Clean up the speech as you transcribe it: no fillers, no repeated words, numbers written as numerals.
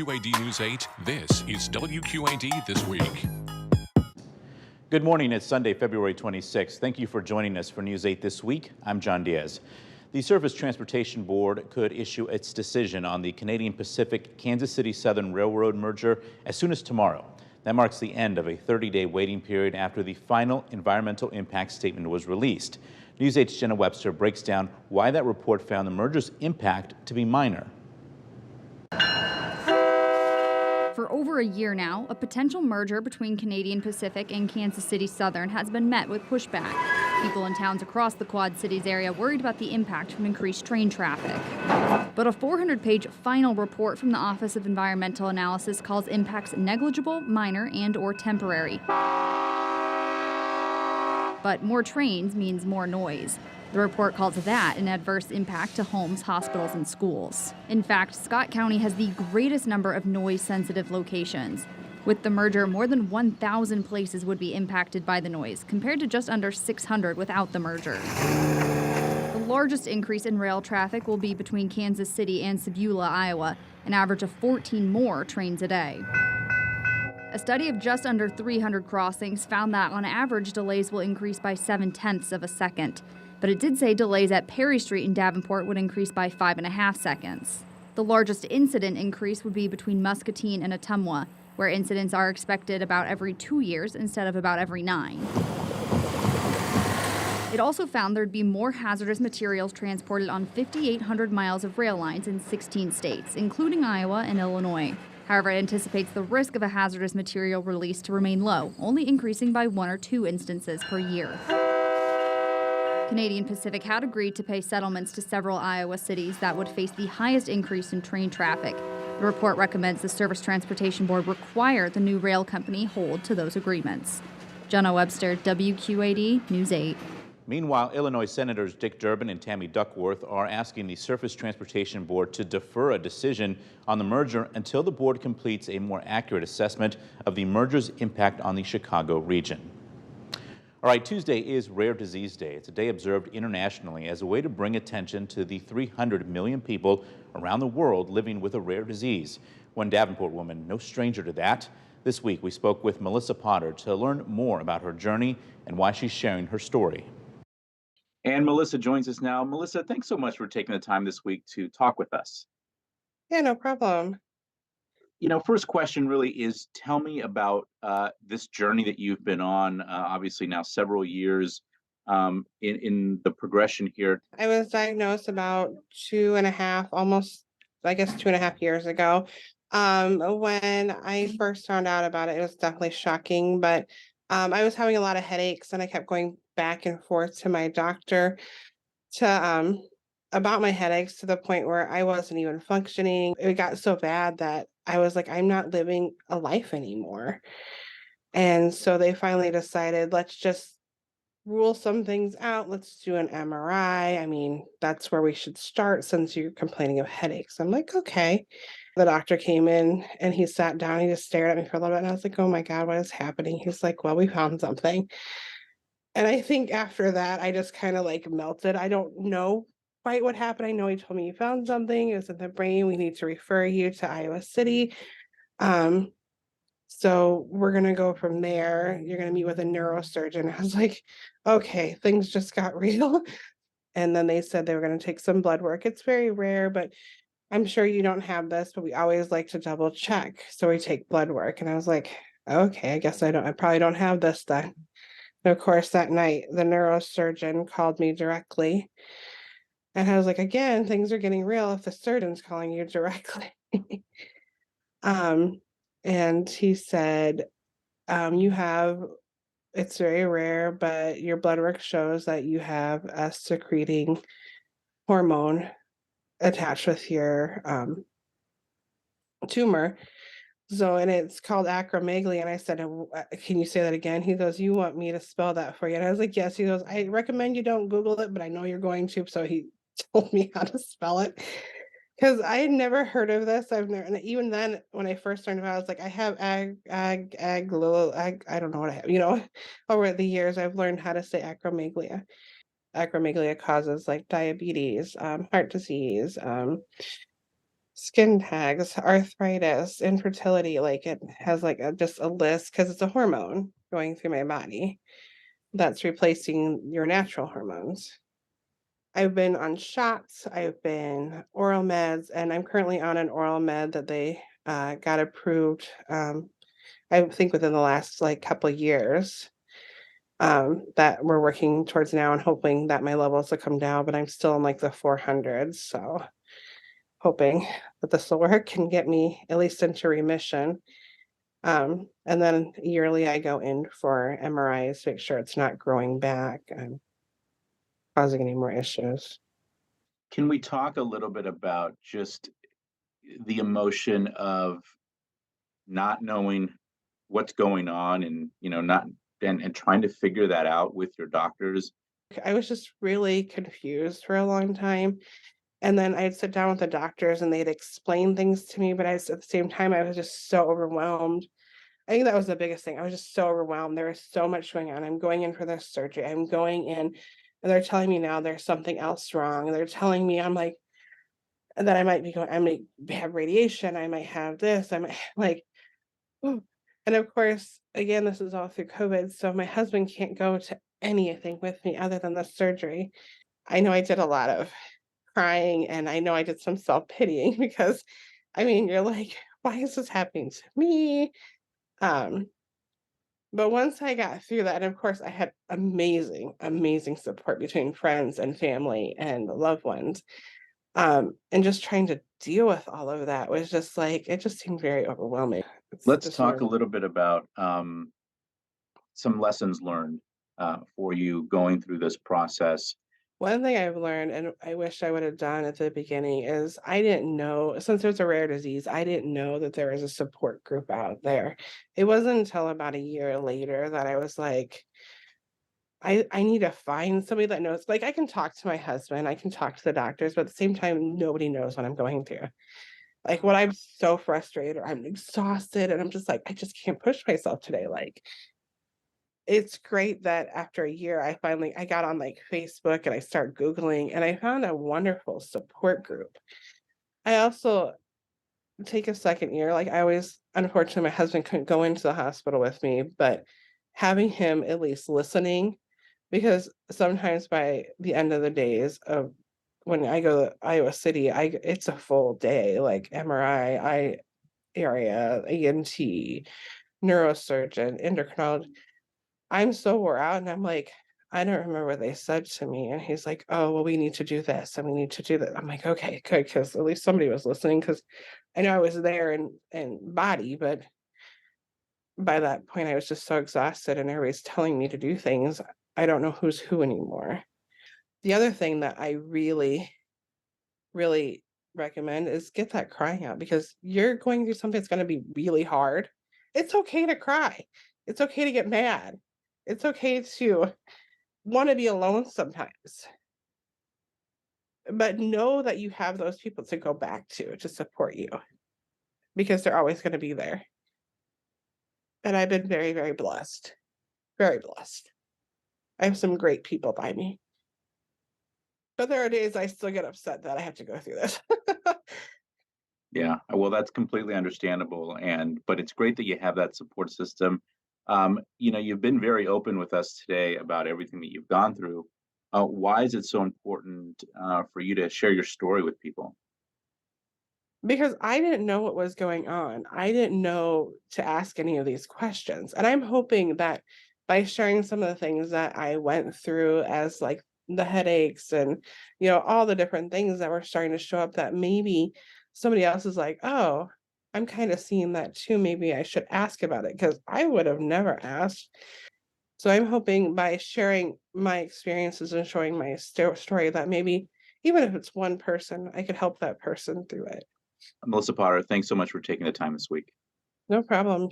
QAD News 8, this is WQAD This Week. Good morning. It's Sunday, February 26th. Thank you for joining us for News 8 This Week. I'm Jon Diaz. The Surface Transportation Board could issue its decision on the Canadian Pacific Kansas City Southern Railroad merger as soon as tomorrow. That marks the end of a 30-day waiting period after the final environmental impact statement was released. News 8's Jenna Webster breaks down why that report found the merger's impact to be minor. For over a year now, a potential merger between Canadian Pacific and Kansas City Southern has been met with pushback. People in towns across the Quad Cities area worried about the impact from increased train traffic. But a 400-page final report from the Office of Environmental Analysis calls impacts negligible, minor, and/or temporary. But more trains means more noise. The report calls that an adverse impact to homes, hospitals, and schools. In fact, Scott County has the greatest number of noise-sensitive locations. With the merger, more than 1,000 places would be impacted by the noise, compared to just under 600 without the merger. The largest increase in rail traffic will be between Kansas City and Sebula, Iowa, an average of 14 more trains a day. A study of just under 300 crossings found that, on average, delays will increase by 0.7 of a second. But it did say delays at Perry Street in Davenport would increase by 5.5 seconds. The largest incident increase would be between Muscatine and Ottumwa, where incidents are expected about every 2 years instead of about every 9. It also found there'd be more hazardous materials transported on 5,800 miles of rail lines in 16 states, including Iowa and Illinois. However, it anticipates the risk of a hazardous material release to remain low, only increasing by 1 or 2 instances per year. Canadian Pacific had agreed to pay settlements to several Iowa cities that would face the highest increase in train traffic. The report recommends the Surface Transportation Board require the new rail company hold to those agreements. Jenna Webster, WQAD News 8. Meanwhile, Illinois Senators Dick Durbin and Tammy Duckworth are asking the Surface Transportation Board to defer a decision on the merger until the board completes a more accurate assessment of the merger's impact on the Chicago region. All right, Tuesday is Rare Disease Day. It's a day observed internationally as a way to bring attention to the 300 million people around the world living with a rare disease. One Davenport woman, no stranger to that. This week, we spoke with Melissa Potter to learn more about her journey and why she's sharing her story. And Melissa joins us now. Melissa, thanks so much for taking the time this week to talk with us. Yeah, no problem. First question really is, tell me about this journey that you've been on, obviously now several years in the progression here. I was diagnosed about 2.5, almost, I guess, 2.5 years ago. When I first found out about it, it was definitely shocking, but I was having a lot of headaches and I kept going back and forth to my doctor to about my headaches, to the point where I wasn't even functioning. It got so bad that I was like, I'm not living a life anymore. And so they finally decided, let's just rule some things out. Let's do an MRI. I mean, that's where we should start since you're complaining of headaches. I'm like, okay. The doctor came in and he sat down. He just stared at me for a little bit. And I was like, oh my God, what is happening? He's like, well, we found something. And I think after that, I just kind of like melted. I don't know quite what happened. I know he told me you found something. It was in the brain. We need to refer you to Iowa City. So we're going to go from there. You're going to meet with a neurosurgeon. I was like, okay, things just got real. And then they said they were going to take some blood work. It's very rare, but I'm sure you don't have this, but we always like to double check. So we take blood work. And I was like, okay, I guess I probably don't have this then. And of course, that night, the neurosurgeon called me directly. And I was like, again, things are getting real if the surgeon's calling you directly. And he said, it's very rare, but your blood work shows that you have a secreting hormone attached with your tumor. So, and it's called acromegaly. And I said, can you say that again? He goes, you want me to spell that for you? And I was like, yes. He goes, I recommend you don't Google it, but I know you're going to. So he told me how to spell it, because I had never heard of this. And even then, when I first learned about it, I was like, I have I don't know what I have, over the years, I've learned how to say acromegaly. Acromegaly causes like diabetes, heart disease, skin tags, arthritis, infertility, like, it has, like, just a list because it's a hormone going through my body that's replacing your natural hormones. I've been on shots, I've been oral meds, and I'm currently on an oral med that they, got approved, I think within the last, like, couple of years, that we're working towards now and hoping that my levels will come down, but I'm still in, like, the 400s, so hoping that this will work and get me at least into remission. And then yearly I go in for MRIs to make sure it's not growing back and causing any more issues. Can we talk a little bit about just the emotion of not knowing what's going on and, not and trying to figure that out with your doctors? I was just really confused for a long time. And then I'd sit down with the doctors and they'd explain things to me, but at the same time, I was just so overwhelmed. I think that was the biggest thing. I was just so overwhelmed. There was so much going on. I'm going in for this surgery. I'm going in, and they're telling me now there's something else wrong. They're telling me I'm like that I might be going. I might have radiation. I might have this. I might like, ooh. And of course, again, this is all through COVID, so my husband can't go to anything with me other than the surgery. I know I did a lot of crying and I know I did some self pitying because I mean, you're like, why is this happening to me? Um, But once I got through that, and of course, I had amazing, amazing support between friends and family and loved ones. And just trying to deal with all of that was just like, it just seemed very overwhelming. It's Let's just talk a nerve. little bit about some lessons learned for you going through this process. One thing I've learned, and I wish I would have done at the beginning, is I didn't know, since it's a rare disease, I didn't know that there was a support group out there. It wasn't until about a year later that I was like, I need to find somebody that knows, like, I can talk to my husband, I can talk to the doctors, but at the same time, nobody knows what I'm going through. Like, when I'm so frustrated or I'm exhausted and I'm just like, "I just can't push myself today," like, it's great that after a year, I got on, like, Facebook and I start Googling, and I found a wonderful support group. I also take a second year, like, I always unfortunately, my husband couldn't go into the hospital with me, but having him at least listening because sometimes by the end of the days of when I go to Iowa City, it's a full day, like MRI, eye area, ENT, neurosurgeon, endocrinologist. I'm so wore out and I'm like, I don't remember what they said to me. And he's like, oh, well, we need to do this and we need to do that. I'm like, okay, good, because at least somebody was listening because I know I was there in body, but by that point I was just so exhausted and everybody's telling me to do things. I don't know who's who anymore. The other thing that I really, really recommend is get that crying out because you're going through something that's going to be really hard. It's okay to cry. It's okay to get mad. It's okay to want to be alone sometimes. But know that you have those people to go back to support you because they're always going to be there. And I've been very, very blessed. Very blessed. I have some great people by me. But there are days I still get upset that I have to go through this. Yeah, well, that's completely understandable, but it's great that you have that support system. You've been very open with us today about everything that you've gone through. Why is it so important for you to share your story with people? Because I didn't know what was going on. I didn't know to ask any of these questions. And I'm hoping that by sharing some of the things that I went through as like the headaches and all the different things that were starting to show up that maybe somebody else is like, "Oh, I'm kind of seeing that too. Maybe I should ask about it because I would have never asked." So I'm hoping by sharing my experiences and showing my story that maybe even if it's one person, I could help that person through it. Melissa Potter, thanks so much for taking the time this week. No problem.